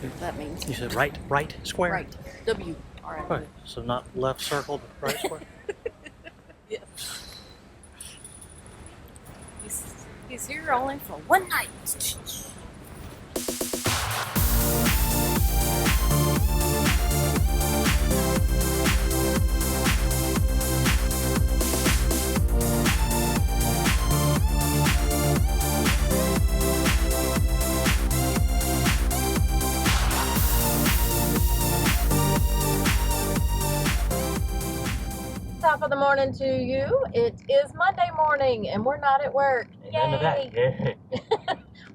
whatever that means. You said right square? Right. W. All right. Right. So not left circle, but right square? Yes. He's here only for one night. Top of the morning to you. It is Monday morning and we're not at work. Amen to that. Yay!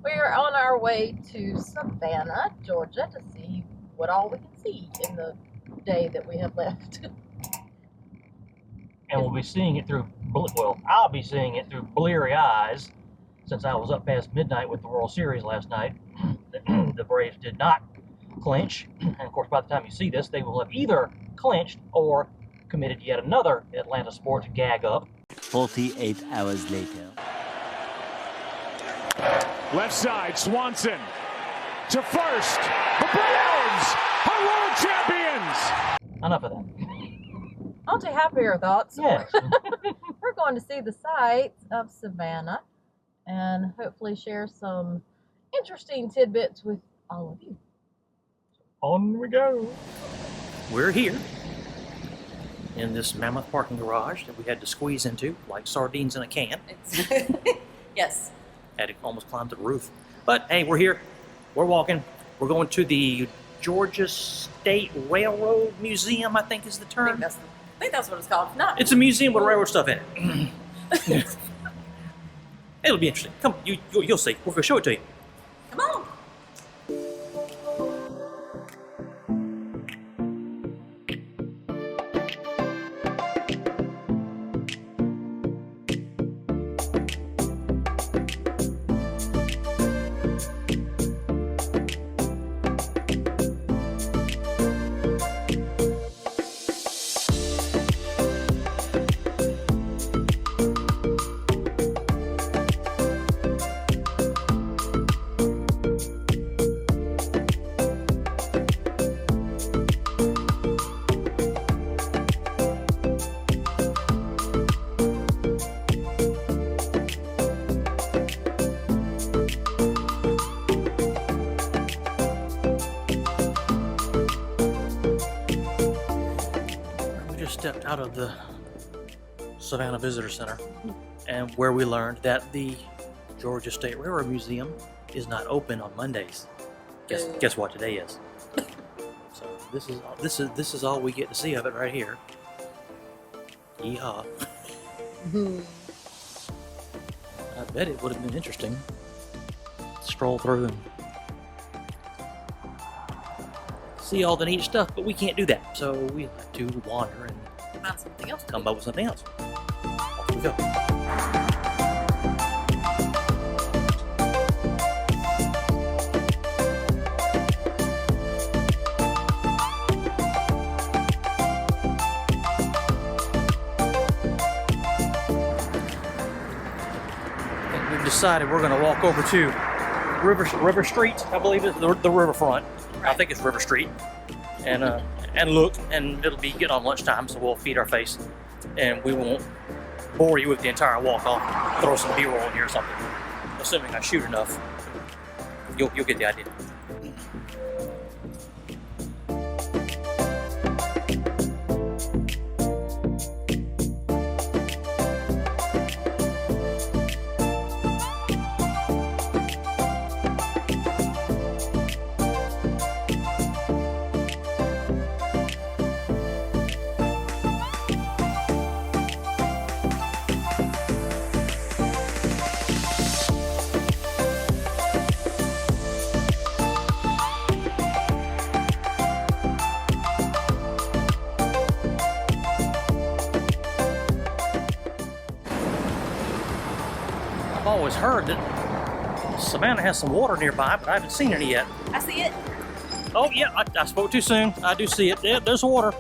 We are on our way to Savannah, Georgia to see what all we can see in the day that we have left. And we'll be seeing it through, well, I'll be seeing it through bleary eyes since I was up past midnight with the World Series last night. The Braves did not clinch. And of course, by the time you see this, they will have either clinched or committed yet another Atlanta sports gag up. 48 hours later. Left side, Swanson to first. The Braves are world champions. Enough of that. On to happier thoughts. Yes. We're going to see the sights of Savannah and hopefully share some interesting tidbits with all of you. On we go. We're here in this mammoth parking garage that we had to squeeze into like sardines in a can. Yes. Had to almost climb to the roof. But hey, we're here. We're walking. We're going to the Georgia State Railroad Museum, I think is the term. I think that's what it's called. No. It's a museum with railroad stuff in it. It'll be interesting. Come, you'll see. We're going to show it to you. Come on. Stepped out of the Savannah Visitor Center, and where we learned that the Georgia State Railroad Museum is not open on Mondays. Guess what today is? So this is all we get to see of it right here. Yeehaw! I bet it would have been interesting to stroll through and see all the neat stuff, but we can't do that. So we have to wander and Find something else. come up with something else. Off we go. And we've decided we're going to walk over to River Street, I believe it's the Riverfront. I think it's River Street. And look, and it'll be getting on lunchtime, so we'll feed our face, and we won't bore you with the entire walk. I'll throw some B-roll in here or something. Assuming I shoot enough, you'll get the idea. I've always heard that Savannah has some water nearby, but I haven't seen any yet. I see it. Oh yeah, I spoke too soon. I do see it. Yeah, there's water.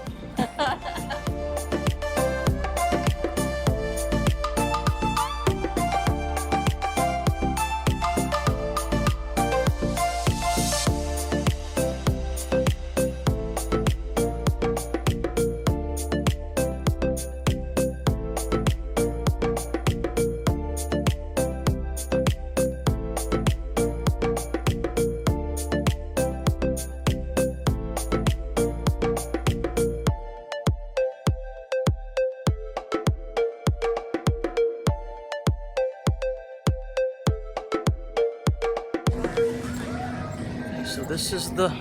So this is the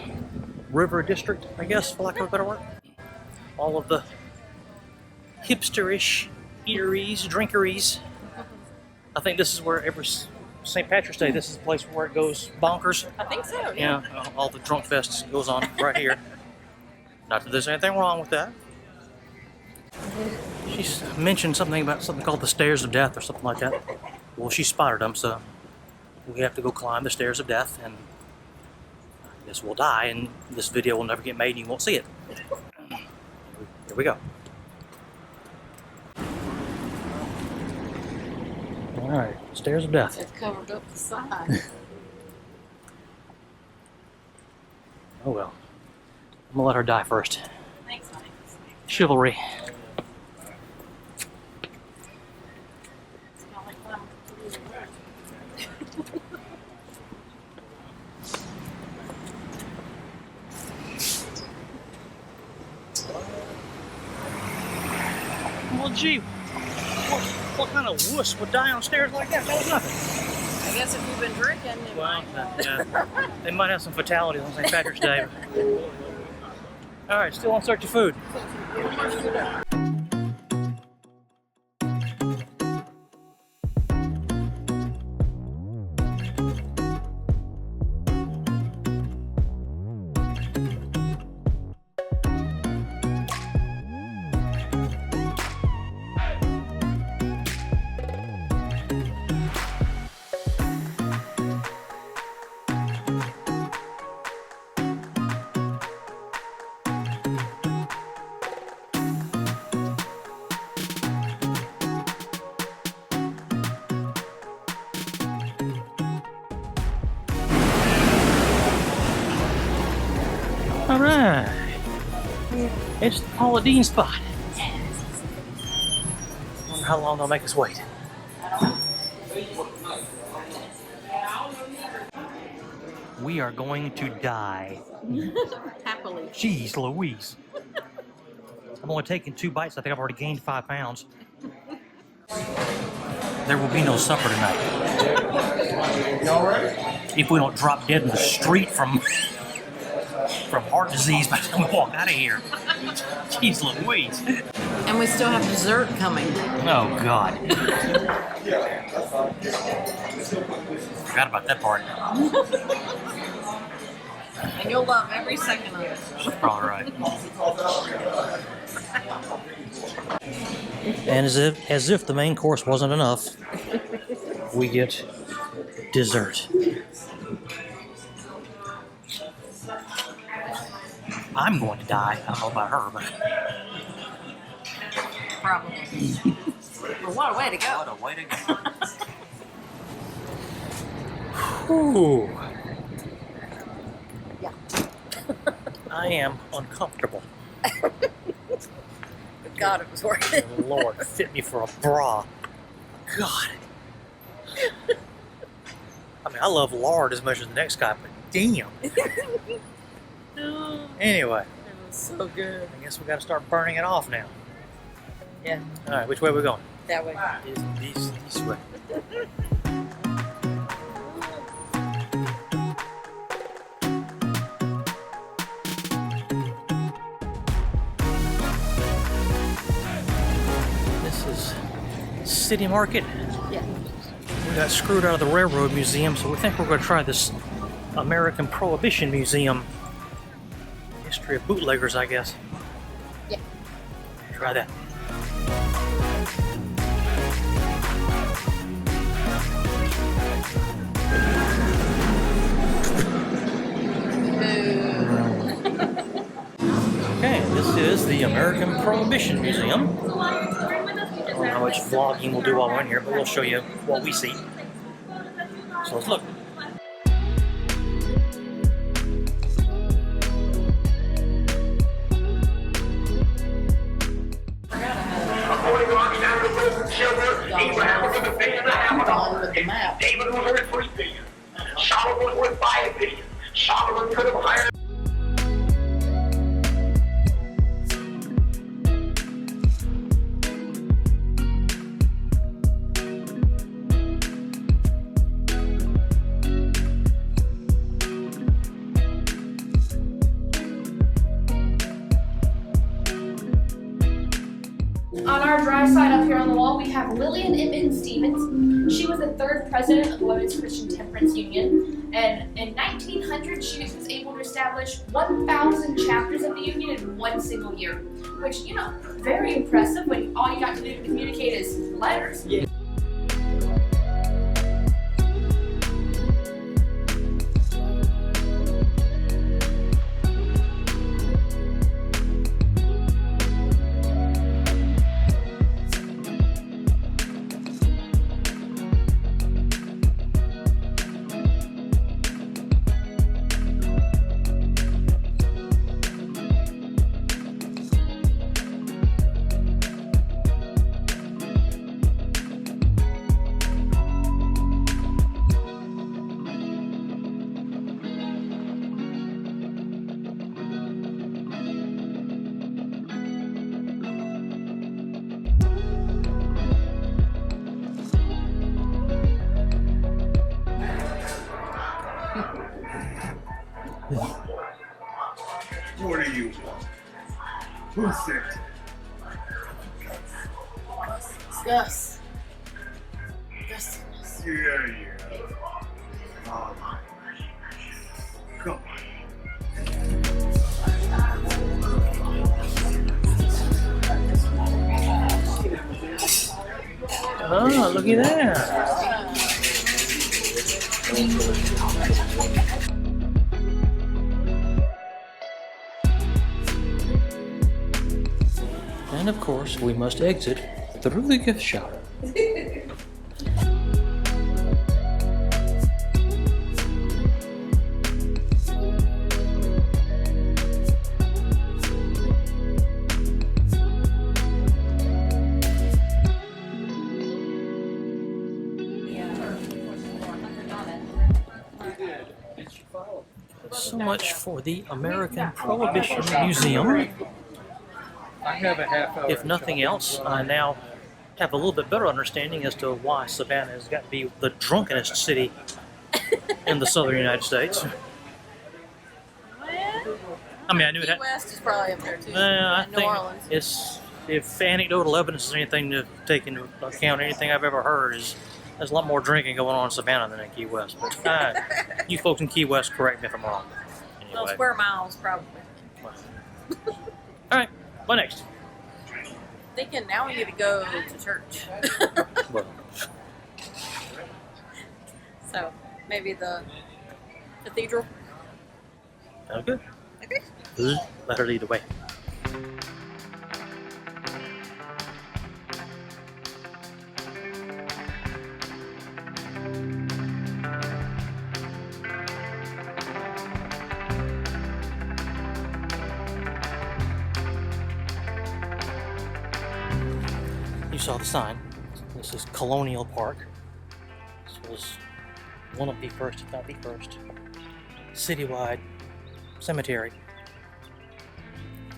River District, I guess, for lack of a better word. All of the hipsterish eateries, drinkeries. I think this is where every St. Patrick's Day, this is the place where it goes bonkers. I think so. Yeah, all the drunk fest goes on right here. Not that there's anything wrong with that. She's mentioned something about something called the Stairs of Death or something like that. Well, she spotted them, so we have to go climb the Stairs of Death, and I guess we'll die, and this video will never get made, and you won't see it. Here we go. All right, Stairs of Death. It's covered up the side. Oh well. I'm gonna let her die first. Thanks, honey. Chivalry. It's not like fun. Well, gee, what kind of wuss would die on stairs like that? That was nothing. I guess if you've been drinking, it might. Yeah, they might have some fatalities on St. Patrick's Day. All right, still on search of food. All right, it's the Paula Deen spot. Wonder how long they'll make us wait. We are going to die. Happily. Jeez Louise. I'm only taking 2 bites. I think I've already gained 5 pounds. There will be no supper tonight. If we don't drop dead in the street from heart disease by the time we walk out of here. Jeez Louise. And we still have dessert coming. Oh, God. Forgot about that part. And you'll love every second of it. All right. And as if the main course wasn't enough, we get dessert. I'm going to die. I don't know about her, but... Probably. Well, what a way to go. What a way to go. Ooh. Yeah. I am uncomfortable. God, it was worth it. Lord, fit me for a bra. God. I mean, I love lard as much as the next guy, but damn. Anyway. It was so good. I guess we got to start burning it off now. Yeah, All right, which way are we going? that way. This way. This is City Market. Yeah. We got screwed out of the Railroad Museum, so we think we're going to try this American Prohibition Museum. History of bootleggers, I guess. Yeah. Try that. Okay, this is the American Prohibition Museum. I don't know how much vlogging we'll do while we're in here, but we'll show you what we see. So let's look. Gone with the map. David was worth 3 billion. Solomon was worth 5 billion. Solomon could have hired. far side up here on the wall, we have Lillian Inman Stevens. She was the 3rd president of the Women's Christian Temperance Union, and in 1900 she was able to establish 1,000 chapters of the union in one single year, which, you know, very impressive when all you got to do to communicate is letters. Yeah. What do you want? Who sent you? Gus. Gus. Yeah. Come on. Oh, looky there. And of course, we must exit through the gift shop. So much for the American Prohibition Museum. If nothing else, I now have a little bit better understanding as to why Savannah has got to be the drunkenest city in the southern United States. I mean, I knew it had. Key West is probably up there too. I And New think Orleans. it's, if anecdotal evidence is anything to take into account, anything I've ever heard is there's a lot more drinking going on in Savannah than in Key West. But you folks in Key West, correct me if I'm wrong. Well, Anyway. square miles probably. All right, what next? Thinking now we need to go to church. Well, So maybe the cathedral. sounds good. Okay. Let her lead the way. You saw the sign. This is Colonial Park. This was one of the first, if not the first, citywide cemetery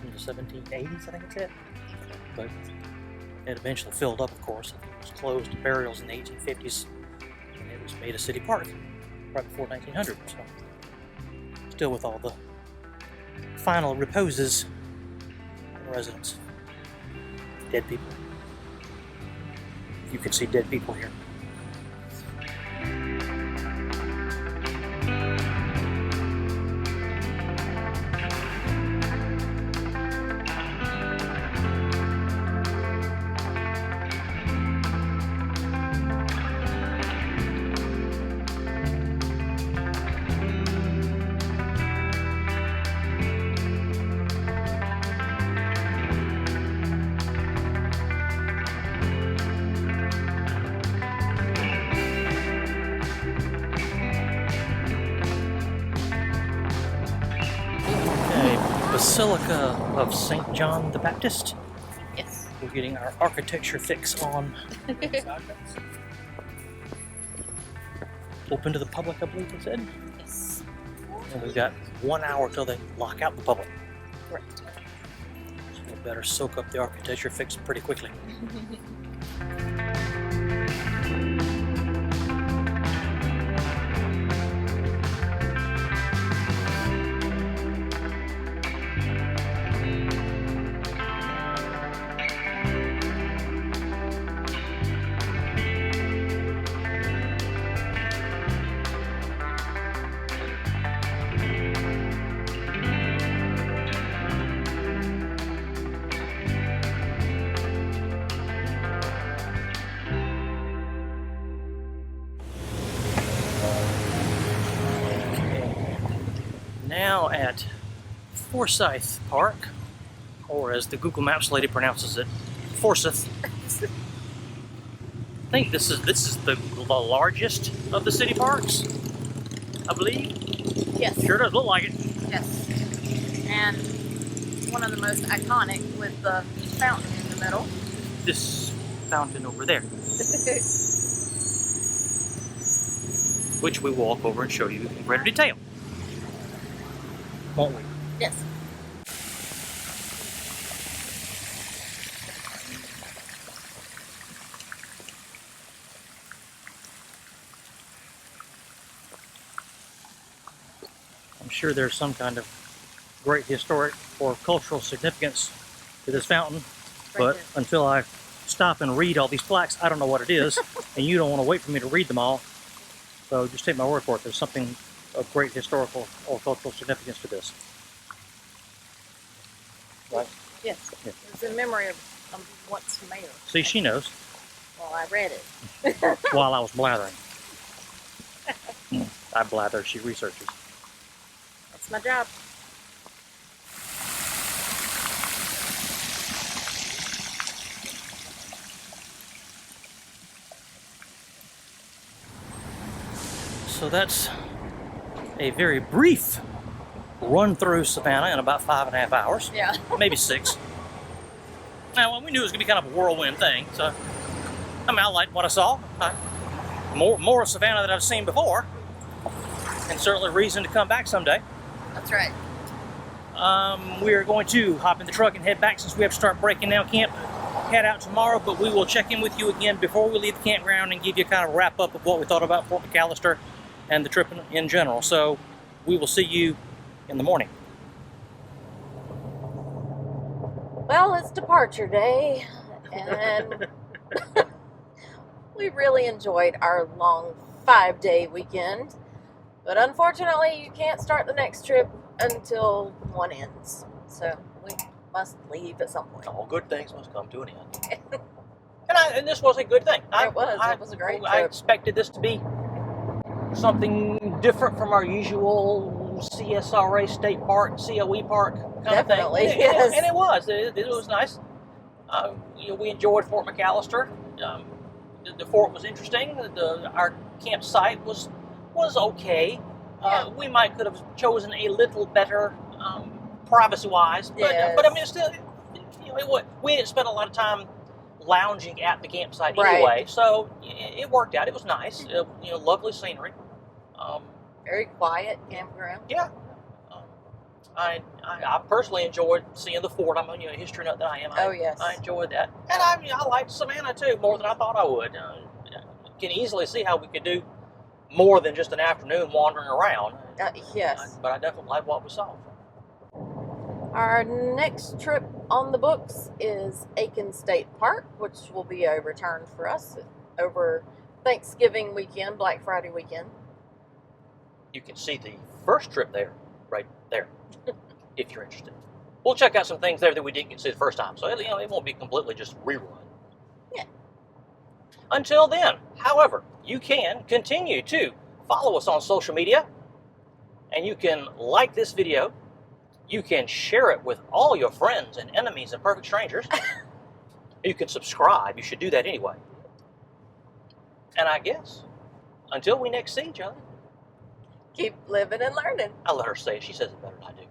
in the 1780s, I think it said. But it eventually filled up, of course. It was closed to burials in the 1850s, and it was made a city park right before 1900. So, still with all the final reposes and residents, dead people. You can see dead people here. Basilica of St. John the Baptist. Yes. We're getting our architecture fix on. Open to the public, I believe it said. Yes. And we've got 1 hour till they lock out the public. Correct. So we better soak up the architecture fix pretty quickly. now at Forsyth Park, or as the Google Maps lady pronounces it, Forsyth. I think this is the largest of the city parks, I believe. Yes. Sure does look like it. Yes. And one of the most iconic with the fountain in the middle. This fountain over there, which we will walk over and show you in greater detail, won't we? Yes. I'm sure there's some kind of great historic or cultural significance to this fountain, but until I stop and read all these plaques, I don't know what it is, and you don't want to wait for me to read them all. So just take my word for it. There's something of great historical or cultural significance to this. Right? Yes. Yeah. It's in memory of once mayor. See, she knows. Well, I read it. While I was blathering. I blather, she researches. That's my job. So that's a very brief run through Savannah in about 5.5 hours. Yeah. Maybe 6. Now, we knew it was going to be kind of a whirlwind thing, so I mean, I liked what I saw. More of Savannah than I've seen before, and certainly reason to come back someday. That's right. We are going to hop in the truck and head back since we have to start breaking down camp. Head out tomorrow, but we will check in with you again before we leave the campground and give you kind of a wrap up of what we thought about Fort McAllister and the trip in general. So we will see you in the morning. Well, it's departure day, and we really enjoyed our long 5-day weekend. But unfortunately, you can't start the next trip until one ends. So we must leave at some point. All good things must come to an end. and this was a good thing. It was a great trip. I expected this to be something different from our usual CSRA State Park, COE Park kind Definitely, of thing. yes. And it was. It was nice. We enjoyed Fort McAllister. The fort was interesting. Our campsite was okay. We could have chosen a little better privacy-wise, but Yes. But I mean, still, we didn't spend a lot of time lounging at the campsite Right. anyway, so it worked out. It was nice. Lovely scenery. Very quiet campground. Yeah. I personally enjoyed seeing the fort. I'm a history nut that I am. Oh, yes. I enjoyed that, and I liked Savannah too more than I thought I would. Can easily see how we could do more than just an afternoon wandering around. Yes. But I definitely liked what we saw. Our next trip on the books is Aiken State Park, which will be a return for us over Thanksgiving weekend, Black Friday weekend. You can see the first trip there, right there, if you're interested. We'll check out some things there that we didn't get to see the first time, so it won't be completely just rerun. Yeah. Until then, however, you can continue to follow us on social media, and you can like this video. You can share it with all your friends and enemies and perfect strangers. You can subscribe. You should do that anyway. And I guess, until we next see each other, Keep living and learning. I'll let her say it. She says it better than I do.